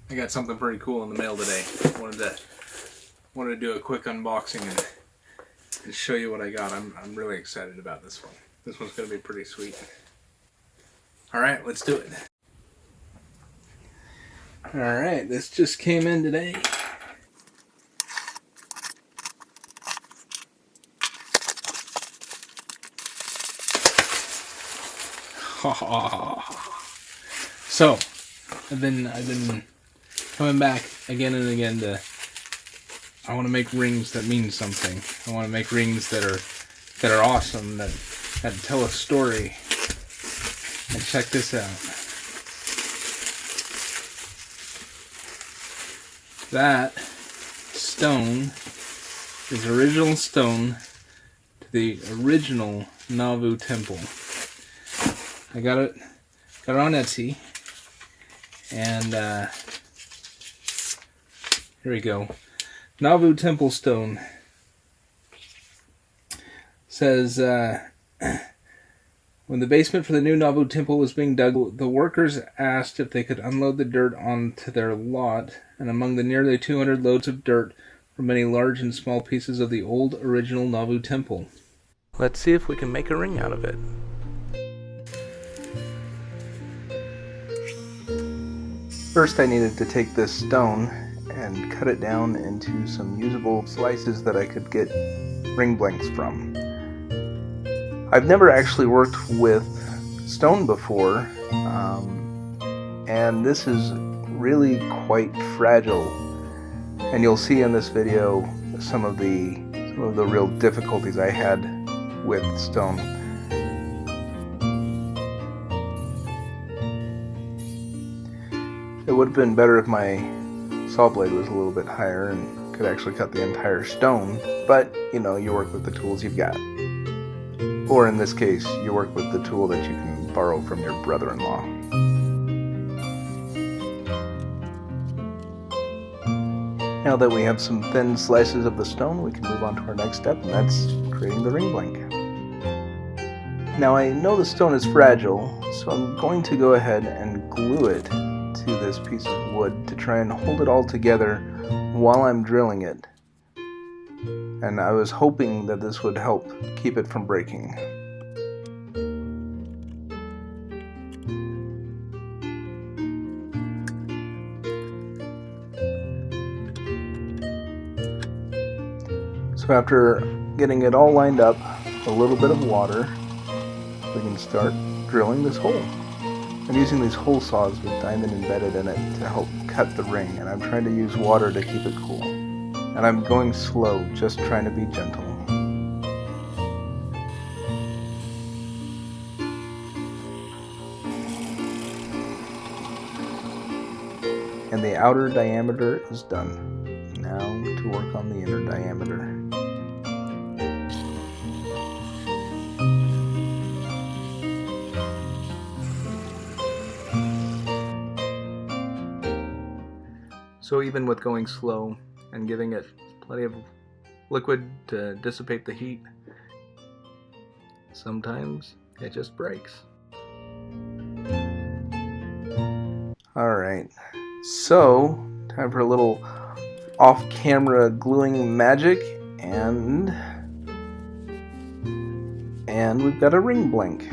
I got something pretty cool in the mail today. Wanted to do a quick unboxing and show you what I got. I'm really excited about this one. This one's going to be pretty sweet. Alright, let's do it. Alright, this just came in today. So, I've been coming back again and again to. I want to make rings that mean something. I want to make rings that are awesome, that tell a story. And check this out. That stone is original stone to the original Nauvoo temple. I got it on Etsy, and here we go. Nauvoo temple stone. Says when the basement for the new Nauvoo temple was being dug, the workers asked if they could unload the dirt onto their lot, and among the nearly 200 loads of dirt were many large and small pieces of the old original Nauvoo temple. Let's see if we can make a ring out of it. First, I needed to take this stone and cut it down into some usable slices that I could get ring blanks from. I've never actually worked with stone before, and this is really quite fragile. And you'll see in this video some of the real difficulties I had with stone. It would have been better if my saw blade was a little bit higher and could actually cut the entire stone, but you know, you work with the tools you've got. Or in this case, you work with the tool that you can borrow from your brother-in-law. Now that we have some thin slices of the stone, we can move on to our next step, and that's creating the ring blank. Now I know the stone is fragile, so I'm going to go ahead and glue it to this piece of wood to try and hold it all together while I'm drilling it. And I was hoping that this would help keep it from breaking. So after getting it all lined up, a little bit of water, we can start drilling this hole. I'm using these hole saws with diamond embedded in it to help cut the ring, and I'm trying to use water to keep it cool. And I'm going slow, just trying to be gentle. And the outer diameter is done. Now to work on the inner diameter. So even with going slow and giving it plenty of liquid to dissipate the heat, sometimes it just breaks. Alright, so time for a little off-camera gluing magic, and we've got a ring blank.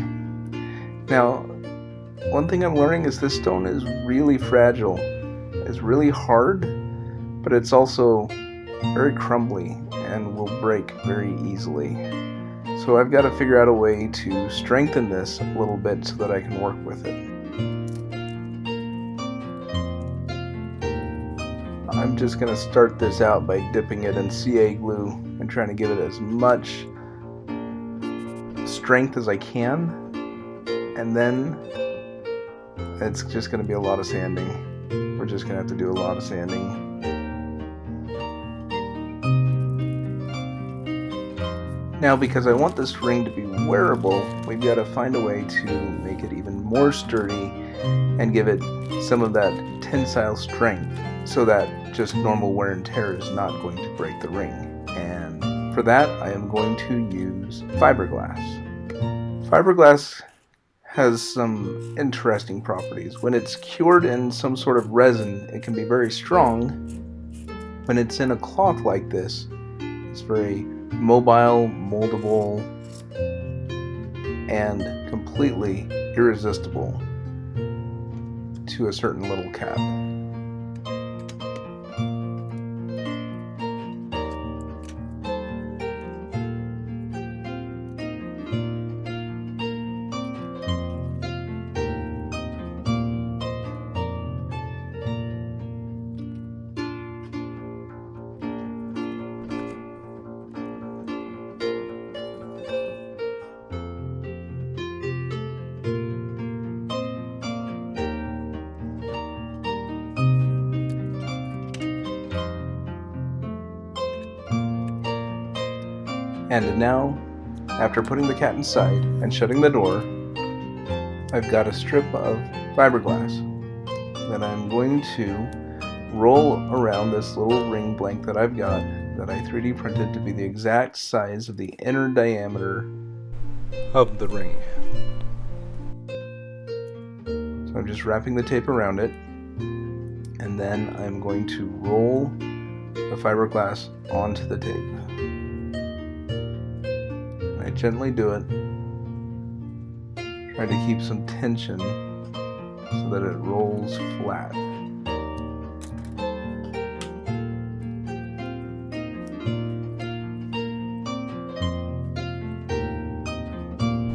Now, one thing I'm learning is this stone is really fragile. It's really hard, but it's also very crumbly and will break very easily. So I've got to figure out a way to strengthen this a little bit so that I can work with it. I'm just going to start this out by dipping it in CA glue and trying to give it as much strength as I can, and then it's just going to be a lot of sanding. We're just going to have to do a lot of sanding. Now, because I want this ring to be wearable, we've got to find a way to make it even more sturdy and give it some of that tensile strength so that just normal wear and tear is not going to break the ring. And for that, I am going to use fiberglass. Fiberglass has some interesting properties. When it's cured in some sort of resin, it can be very strong. When it's in a cloth like this, it's very mobile, moldable, and completely irresistible to a certain little cat. And now, after putting the cat inside and shutting the door, I've got a strip of fiberglass that I'm going to roll around this little ring blank that I've got that I 3D printed to be the exact size of the inner diameter of the ring. So I'm just wrapping the tape around it, and then I'm going to roll the fiberglass onto the tape. I gently do it, try to keep some tension so that it rolls flat.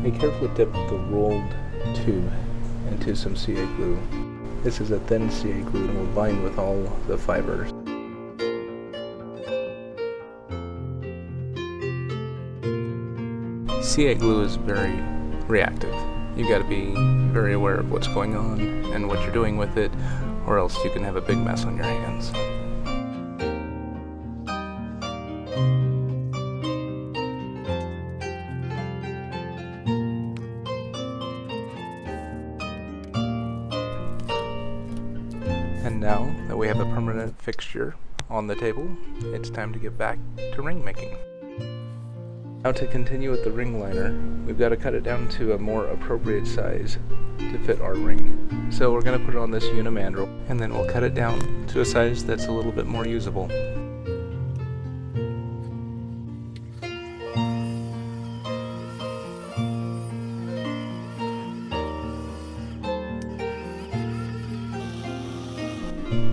I carefully dip the rolled tube into some CA glue. This is a thin CA glue and will bind with all the fibers. CA glue is very reactive. You've got to be very aware of what's going on and what you're doing with it, or else you can have a big mess on your hands. And now that we have a permanent fixture on the table, it's time to get back to ring making. Now to continue with the ring liner, we've got to cut it down to a more appropriate size to fit our ring. So we're going to put it on this unimandrel, and then we'll cut it down to a size that's a little bit more usable.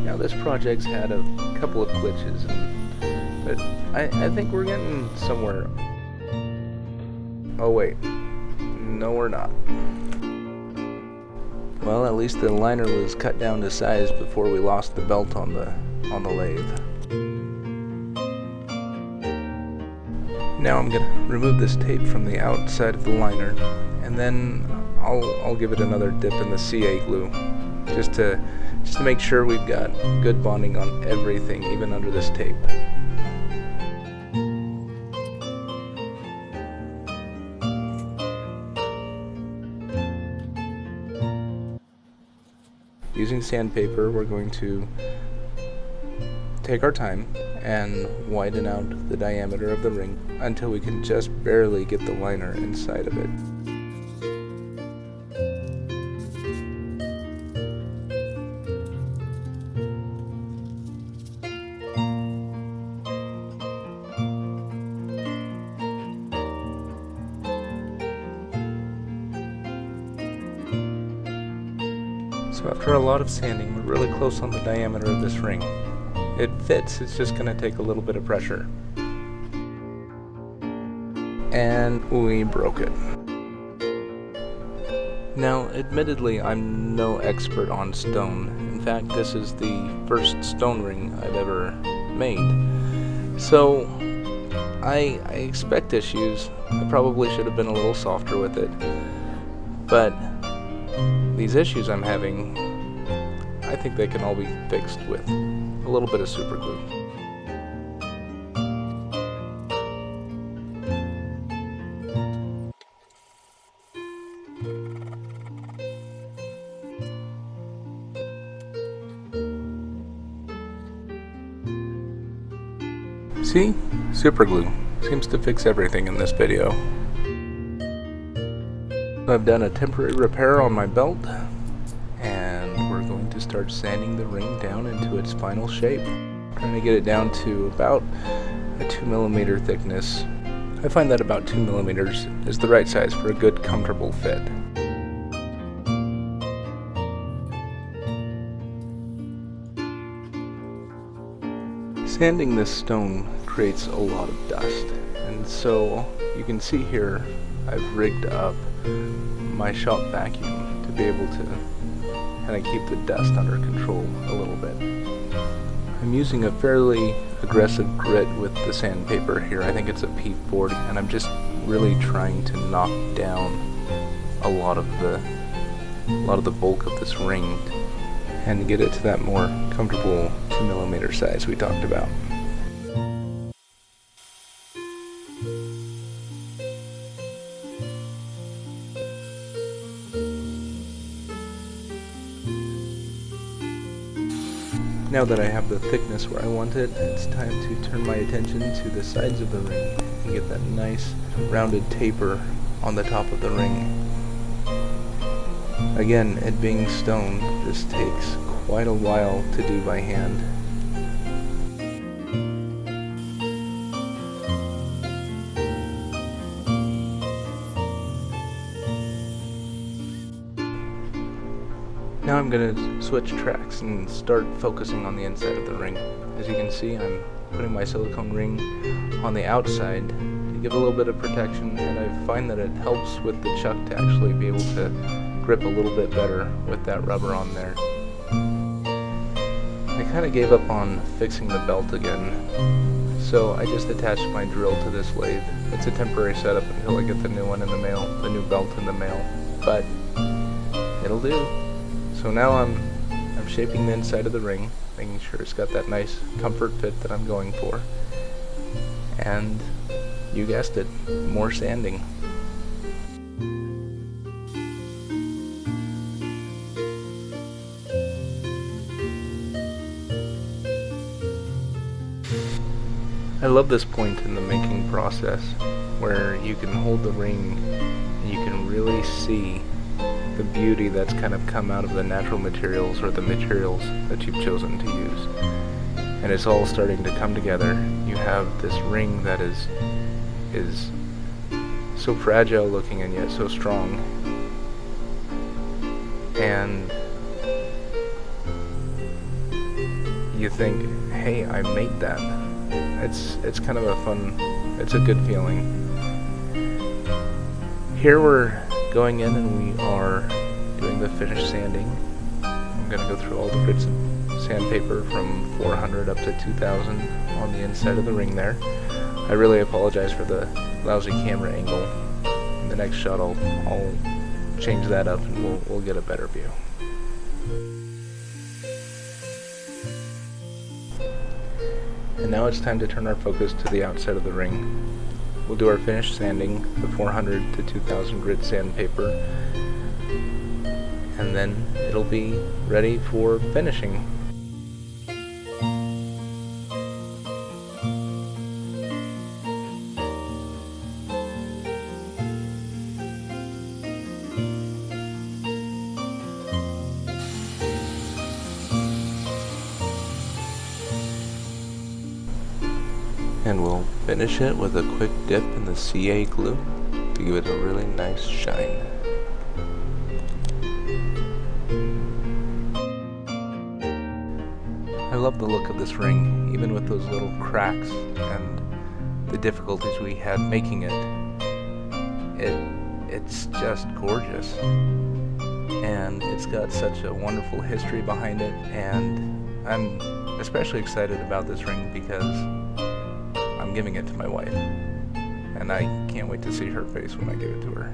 Now this project's had a couple of glitches, but I think we're getting somewhere. Oh wait, no we're not. Well, at least the liner was cut down to size before we lost the belt on the lathe. Now I'm gonna remove this tape from the outside of the liner, and then I'll give it another dip in the CA glue, just to make sure we've got good bonding on everything, even under this tape. Using sandpaper, we're going to take our time and widen out the diameter of the ring until we can just barely get the liner inside of it. So after a lot of sanding, we're really close on the diameter of this ring. It fits, it's just going to take a little bit of pressure. And we broke it. Now, admittedly, I'm no expert on stone. In fact, this is the first stone ring I've ever made. So, I expect issues. I probably should have been a little softer with it. But these issues I'm having, I think they can all be fixed with a little bit of super glue. See? Super glue seems to fix everything in this video. I've done a temporary repair on my belt, and we're going to start sanding the ring down into its final shape. I'm trying to get it down to about a 2mm thickness. I find that about 2mm is the right size for a good, comfortable fit. Sanding this stone creates a lot of dust, and so you can see here I've rigged up my shop vacuum to be able to kind of keep the dust under control a little bit. I'm using a fairly aggressive grit with the sandpaper here. I think it's a P40, and I'm just really trying to knock down a lot of the bulk of this ring and get it to that more comfortable 2mm size we talked about. Now that I have the thickness where I want it, it's time to turn my attention to the sides of the ring and get that nice rounded taper on the top of the ring. Again, it being stone, this takes quite a while to do by hand. Now I'm going to switch tracks and start focusing on the inside of the ring. As you can see, I'm putting my silicone ring on the outside to give a little bit of protection, and I find that it helps with the chuck to actually be able to grip a little bit better with that rubber on there. I kind of gave up on fixing the belt again, so I just attached my drill to this lathe. It's a temporary setup until I get the new one in the mail, the new belt in the mail, but it'll do. So now I'm shaping the inside of the ring, making sure it's got that nice comfort fit that I'm going for. And you guessed it, more sanding. I love this point in the making process where you can hold the ring and you can really see the beauty that's kind of come out of the natural materials or the materials that you've chosen to use. And it's all starting to come together. You have this ring that is so fragile looking and yet so strong. And you think, hey, I made that. It's kind of a fun, it's a good feeling. Here we're going in and we are doing the finish sanding. I'm going to go through all the bits of sandpaper from 400 up to 2000 on the inside of the ring there. I really apologize for the lousy camera angle. In the next shot I'll change that up and we'll get a better view. And now it's time to turn our focus to the outside of the ring. We'll do our finish sanding, the 400 to 2000 grit sandpaper, and then it'll be ready for finishing. And we'll finish it with a quick dip in the CA glue to give it a really nice shine. I love the look of this ring, even with those little cracks and the difficulties we had making it. It's just gorgeous. And it's got such a wonderful history behind it, and I'm especially excited about this ring because I'm giving it to my wife, and I can't wait to see her face when I give it to her.